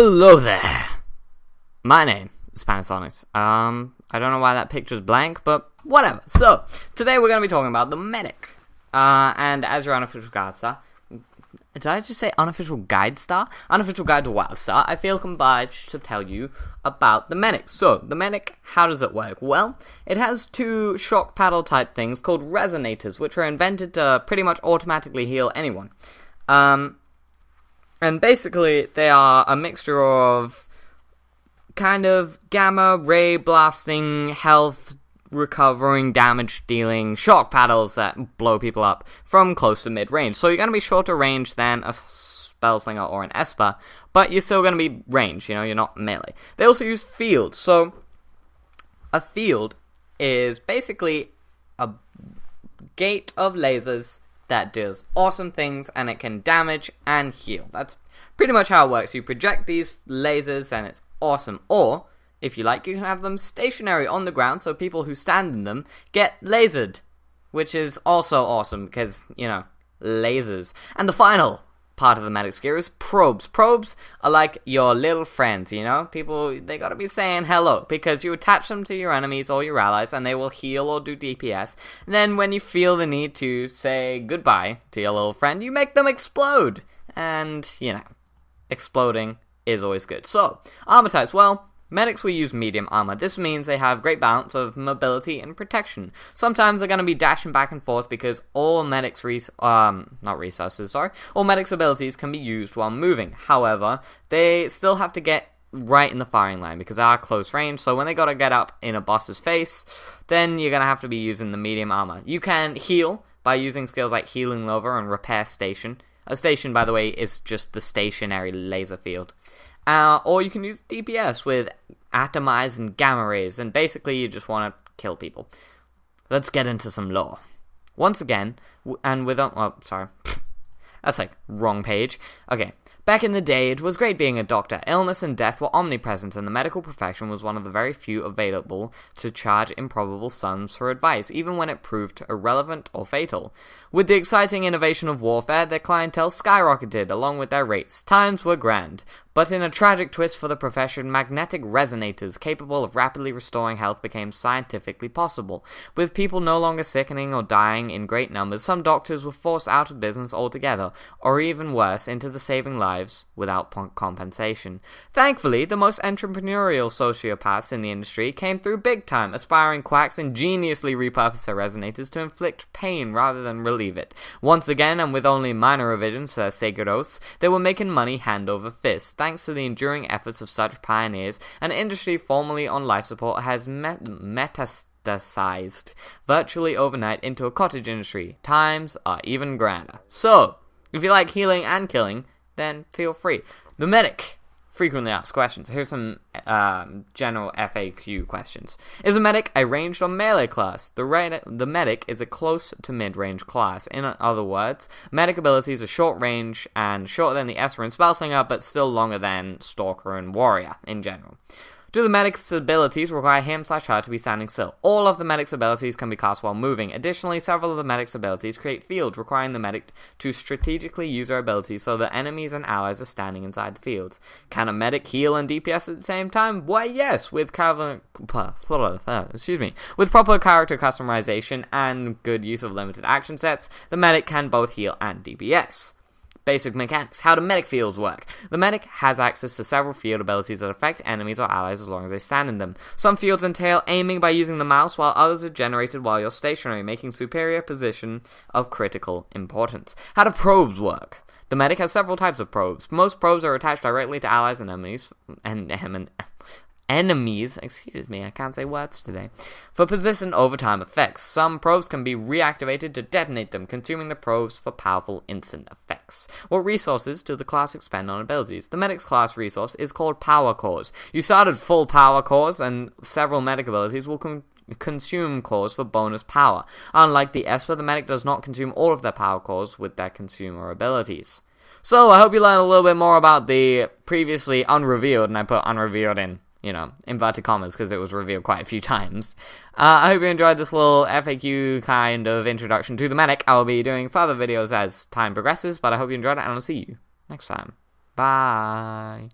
Hello there. My name is Panasonic. I don't know why that picture's blank, but whatever. So, today we're going to be talking about the medic. And as your unofficial guide star, did I just say unofficial guide star? Unofficial guide to Wildstar, I feel obliged to tell you about the medic. So, the medic, how does it work? Well, it has two shock paddle type things called resonators, which were invented to pretty much automatically heal anyone. And basically, they are a mixture of kind of gamma, ray blasting, health recovering, damage dealing shock paddles that blow people up from close to mid range. So you're going to be shorter range than a spellslinger or an esper, but you're still going to be range, you're not melee. They also use fields. So a field is basically a gate of lasers that does awesome things, and it can damage and heal. That's pretty much how it works. You project these lasers and it's awesome. Or, if you like, you can have them stationary on the ground so people who stand in them get lasered, which is also awesome because, lasers. And the final part of the medic's gear is probes. Probes are like your little friends, People, they gotta be saying hello, because you attach them to your enemies or your allies, and they will heal or do DPS. And then when you feel the need to say goodbye to your little friend, you make them explode. And, exploding is always good. So, armor types, well, medics will use medium armor. This means they have great balance of mobility and protection. Sometimes they're going to be dashing back and forth because all medics' all medics' abilities can be used while moving. However, they still have to get right in the firing line because they are close range, so when they got to get up in a boss's face, then you're going to have to be using the medium armor. You can heal by using skills like Healing Lover and Repair Station. A station, by the way, is just the stationary laser field. Or you can use DPS with Atomize and Gamma Rays, and basically you just want to kill people. Let's get into some lore. Once again, that's like wrong page. Okay. Back in the day, it was great being a doctor. Illness and death were omnipresent, and the medical profession was one of the very few available to charge improbable sums for advice, even when it proved irrelevant or fatal. With the exciting innovation of warfare, their clientele skyrocketed along with their rates. Times were grand. But in a tragic twist for the profession, magnetic resonators capable of rapidly restoring health became scientifically possible. With people no longer sickening or dying in great numbers, some doctors were forced out of business altogether, or even worse, into the saving lives without compensation. Thankfully, the most entrepreneurial sociopaths in the industry came through big time. Aspiring quacks ingeniously repurposed their resonators to inflict pain rather than relieve it. Once again, and with only minor revisions to their sacred oaths, they were making money hand over fist. Thanks to the enduring efforts of such pioneers, an industry formerly on life support has metastasized virtually overnight into a cottage industry. Times are even grander. So, if you like healing and killing, then feel free. The medic. Frequently asked questions. Here's some general FAQ questions. Is a medic a ranged or melee class? The medic is a close to mid-range class. In other words, medic abilities are short range and shorter than the Esper and Spellslinger, but still longer than Stalker and Warrior in general. Do the medic's abilities require him/her to be standing still? All of the medic's abilities can be cast while moving. Additionally, several of the medic's abilities create fields, requiring the medic to strategically use their abilities so that enemies and allies are standing inside the fields. Can a medic heal and DPS at the same time? Why, yes, with proper character customization and good use of limited action sets, the medic can both heal and DPS. Basic mechanics. How do medic fields work? The medic has access to several field abilities that affect enemies or allies as long as they stand in them. Some fields entail aiming by using the mouse, while others are generated while you're stationary, making superior position of critical importance. How do probes work? The medic has several types of probes. Most probes are attached directly to allies and enemies, I can't say words today, for persistent overtime effects. Some probes can be reactivated to detonate them, consuming the probes for powerful instant effects. What resources do the class expend on abilities? The medic's class resource is called power cores. You started full power cores, and several medic abilities will consume cores for bonus power. Unlike the Esper, the medic does not consume all of their power cores with their consumer abilities. So, I hope you learned a little bit more about the previously unrevealed, and I put unrevealed in inverted commas, because it was revealed quite a few times. I hope you enjoyed this little FAQ kind of introduction to the medic. I will be doing further videos as time progresses, but I hope you enjoyed it, and I'll see you next time. Bye.